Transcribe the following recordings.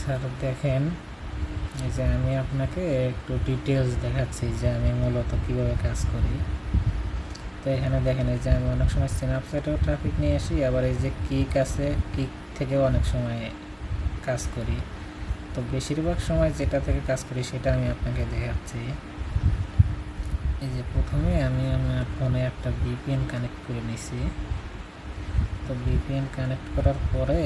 Sir দেখেন, এই যে আমি আপনাকে একটু ডিটেলস দেখাচ্ছি যে আমি মূলত কীভাবে কাজ করি। তো এখানে দেখেন, এই যে আমি অনেক সময় স্ন্যাপচ্যাটেও ট্রাফিক নিয়ে আসি, আবার এই যে কিক আছে, কিক থেকেও অনেক সময় কাজ করি। তো বেশিরভাগ সময় যেটা থেকে কাজ করি সেটা আমি আপনাকে দেখাচ্ছি। এই যে প্রথমে আমি আমার ফোনে একটা ভিপিএন কানেক্ট করে নিছি। তো ভিপিএন কানেক্ট করার পরে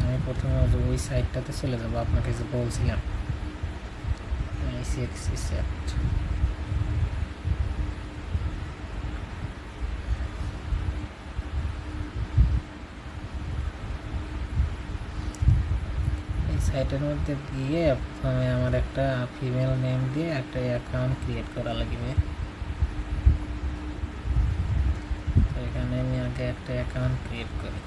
আমি প্রথমে ওই সাইটটাতে চলে যাব, আপনাকে যে বলছিলাম আইসিএক্সি সেট। এই সাইটের মধ্যে গিয়ে প্রথমে আমার একটা ফিমেল নেম দিয়ে একটা অ্যাকাউন্ট ক্রিয়েট করা লাগবে। তো এখানে আমি আগে একটা অ্যাকাউন্ট ক্রিয়েট করি।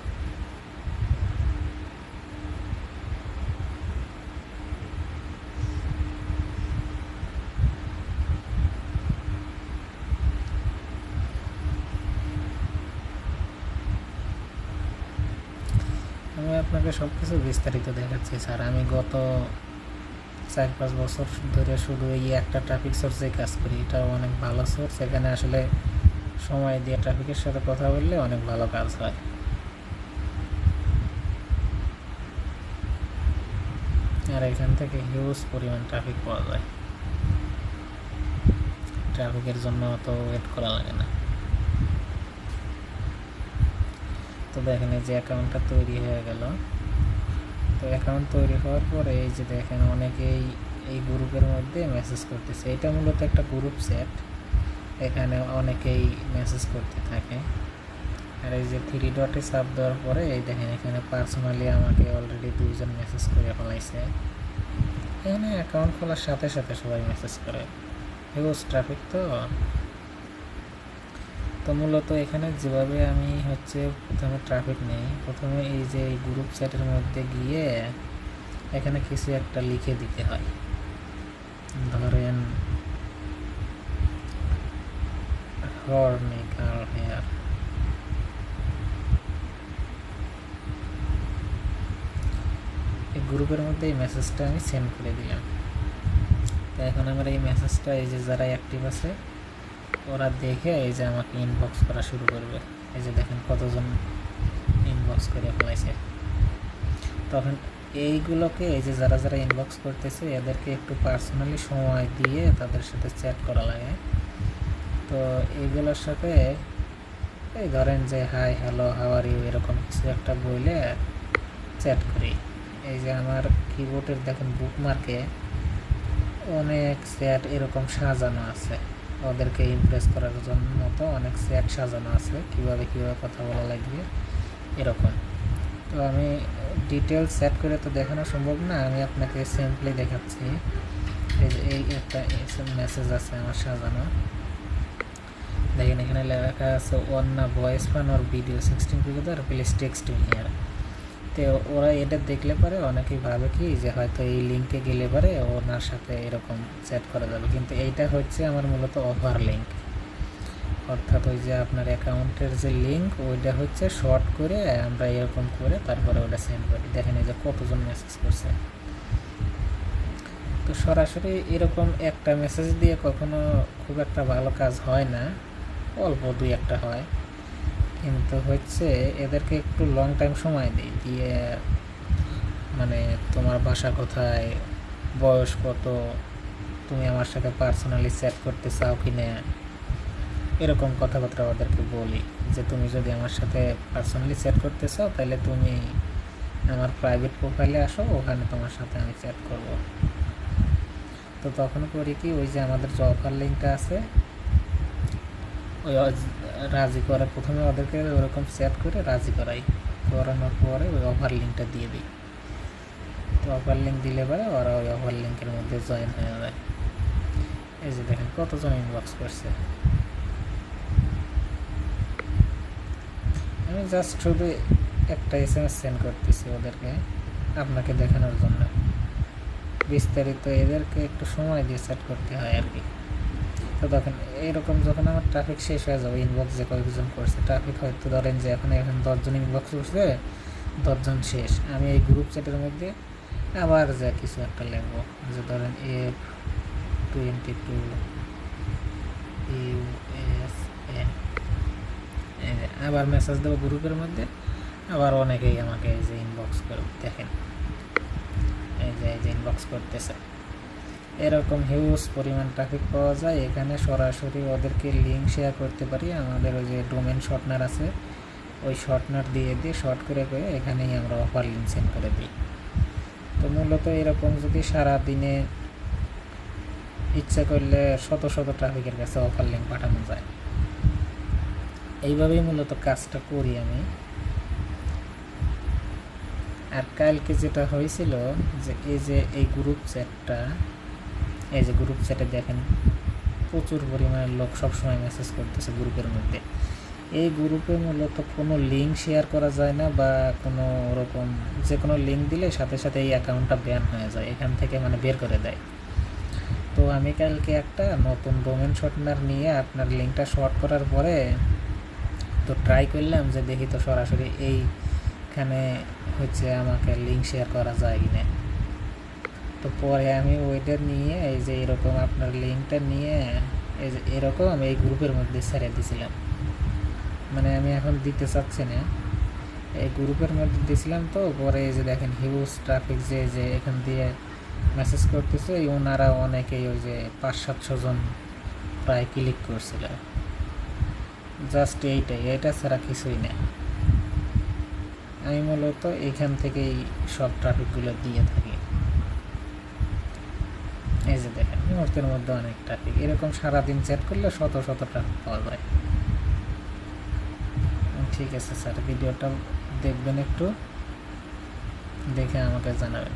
আমি আপনাকে সব কিছু বিস্তারিত দেখাচ্ছি স্যার। আমি গত 4-5 বছর ধরে শুধু এই একটা ট্রাফিক সোর্সে কাজ করি। এটাও অনেক ভালো সোর্স। এখানে আসলে সময় দিয়ে ট্রাফিকের সাথে কথা বললে অনেক ভালো কাজ হয়। আর এখান থেকে হিউজ পরিমাণ ট্রাফিক পাওয়া যায়, ট্রাফিকের জন্য অত ওয়েট করা লাগে না। তো দেখেন, এই যে অ্যাকাউন্টটা তৈরি হয়ে গেল। তো অ্যাকাউন্ট তৈরি হওয়ার পরে এই যে দেখেন, অনেকেই এই গ্রুপের মধ্যে মেসেজ করতেছে। এটা মূলত একটা গ্রুপ সেট, এখানে অনেকেই মেসেজ করতে থাকে। আর এই যে 3 ডটে চাপ দেওয়ার পরে এই দেখেন, এখানে পার্সোনালি আমাকে অলরেডি 2 জন মেসেজ করে ফেলাইছে। এখানে অ্যাকাউন্ট খোলার সাথে সাথে সবাই মেসেজ করে, হিউজ ট্রাফিক। তো মূলত এখানে যেভাবে আমি প্রথমে ট্রাফিক নেই, প্রথমে এই যে এই গ্রুপ চ্যাটের মধ্যে গিয়ে এখানে কিছু একটা লিখে দিতে হয়। ধরেন হর্নি গার্ল হেয়ার, এই গ্রুপের মধ্যে এই মেসেজটা আমি সেন্ড করে দিলাম। তো এখন আমার এই মেসেজটা এই যে যারা অ্যাক্টিভ আছে ওরা দেখে এই যে আমাকে ইনবক্স করা শুরু করবে। এই যে দেখেন কতজন ইনবক্স করে ফেলাইছে। তখন এইগুলোকে এই যে যারা যারা ইনবক্স করতেছে এদেরকে একটু পার্সোনালি সময় দিয়ে তাদের সাথে চ্যাট করা লাগে। তো এইগুলোর সাথে এই ধরেন যে hi, hello, how are you, এরকম কিছু একটা বলে চ্যাট করি। এই যে আমার কিবোর্ডের দেখেন বুকমার্কে অনেক চ্যাট এরকম সাজানো আছে, ওদেরকে ইমপ্রেস করার জন্য মতো অনেক চ্যাট সাজানো আছে, কীভাবে কথা বলা লাগবে এরকম। তো আমি ডিটেলস সেট করে তো দেখানো সম্ভব না, আমি আপনাকে সিম্পলি দেখাচ্ছি। এই একটা মেসেজ আছে আমার সাজানো, দেখেন এখানে লেখা আছে ওয়ান না voice fun or video 16 together please text me here. তো ওরা এটা দেখলে পরে অনেকেই ভাবে কি যে হয়তো এই লিঙ্কে গেলে পরে ওনার সাথে এরকম চ্যাট করা যাবে, কিন্তু এইটা হচ্ছে আমার মূলত অফার লিঙ্ক। অর্থাৎ ওই যে আপনার অ্যাকাউন্টের যে লিঙ্ক ওইটা হচ্ছে শর্ট করে আমরা এরকম করে তারপরে ওটা সেন্ড করি। দেখেন এই যে কতজন মেসেজ করছে। তো সরাসরি এরকম একটা মেসেজ দিয়ে কখনো খুব একটা ভালো কাজ হয় না, অল্প 2-1টা হয়। কিন্তু এদেরকে একটু লং টাইম সময় দিই, দিয়ে মানে তোমার বাসা কোথায়, বয়স কত, তুমি আমার সাথে পার্সোনালি চ্যাট করতে চাও কি না, এরকম কথাবার্তা ওদেরকে বলি যে তুমি যদি আমার সাথে পার্সোনালি চ্যাট করতে চাও তাহলে তুমি আমার প্রাইভেট প্রোফাইলে আসো, ওখানে তোমার সাথে আমি চ্যাট করব। তো তখন করি কি, ওই যে আমাদের যে অফার লিঙ্কটা আছে ওই রাজি করে প্রথমে ওদেরকে ওরকম চ্যাট করে রাজি করানোর পরে ওই অফার লিঙ্কটা দিয়ে দিই। তো অফার লিঙ্ক দিলে পরে ওরা ওই অফার লিঙ্কের মধ্যে জয়েন হয়ে যায়। এই যে দেখেন কতজন ইনবক্স করছে। আমি জাস্ট শুধু একটা SMS সেন্ড করতেছি ওদেরকে আপনাকে দেখানোর জন্য। বিস্তারিত এদেরকে একটু সময় দিয়ে সেট করতে হয় আর কি। তো দেখেন এইরকম যখন আমার ট্রাফিক শেষ হয়ে যাবে, ইনবক্স যে কয়েকজন করছে ট্রাফিক হয়তো ধরেন যে এখন 10 জন ইনবক্স করছে, 10 জন শেষ, আমি এই গ্রুপ চ্যাটের মধ্যে আবার যা কিছু একটা লিখবো, যে ধরেন F22 USA, এই যে আবার মেসেজ দেবো গ্রুপের মধ্যে। আবার অনেকেই আমাকে এই যে ইনবক্স করে, দেখেন এই যে ইনবক্স করতেছে। এরকম হিউজ পরিমাণ ট্রাফিক পাওয়া যায়। এখানে সরাসরি ওদেরকে লিঙ্ক শেয়ার করতে পারি, আমাদের ওই যে ডোমেন শর্টনার আছে, ওই শর্টনার দিয়ে শর্ট করে এখানেই আমরা অফার লিঙ্ক সেন্ড করে দিই। তো মূলত এরকম যদি সারা দিনে ইচ্ছা করলে শত শত ট্রাফিকের কাছে অফার লিঙ্ক পাঠানো যায়। এইভাবেই মূলত কাজটা করি আমি। আর কালকে যেটা হয়েছিল, যে এই গ্রুপ চ্যাটটা, এই যে গ্রুপ চ্যাটে দেখেন প্রচুর পরিমাণে লোক সবসময় মেসেজ করতেছে গ্রুপের মধ্যে। এই গ্রুপে মূলত কোনো লিঙ্ক শেয়ার করা যায় না, বা কোনো ওরকম যে কোনো লিঙ্ক দিলে সাথে সাথে এই অ্যাকাউন্টটা ব্যান হয়ে যায়, এখান থেকে মানে বের করে দেয়। তো আমি কালকে একটা নতুন ডোমেন শর্টনার নিয়ে আপনার লিঙ্কটা শর্ট করার পরে তো ট্রাই করলাম যে দেখি তো সরাসরি এইখানে হচ্ছে আমাকে লিঙ্ক শেয়ার করা যায় কিনা। তো পরে আমি ওইটা নিয়ে এই যে এরকম আপনার লিঙ্কটা নিয়ে এই যে এরকম এই গ্রুপের মধ্যে ছেড়ে দিয়েছিলাম। মানে আমি এখন দিতে চাচ্ছি না, এই গ্রুপের মধ্যে দিয়েছিলাম। তো পরে এই যে দেখেন হিউজ ট্রাফিক যে এখান দিয়ে মেসেজ করতেছে, ওনারা অনেকেই ওই যে 500-700 জন প্রায় ক্লিক করছিল। জাস্ট এইটা ছাড়া কিছুই না। আমি মূলত এখান থেকেই সব ট্রাফিকগুলো দিয়ে থাকি। এই যে দেখেন মুহূর্তের মধ্যে অনেক ট্রাফিক, এরকম সারাদিন চ্যাট করলে শত শত ট্রাফিক পাওয়া যায়। ঠিক আছে স্যার, ভিডিওটা দেখবেন, একটু দেখে আমাকে জানাবেন।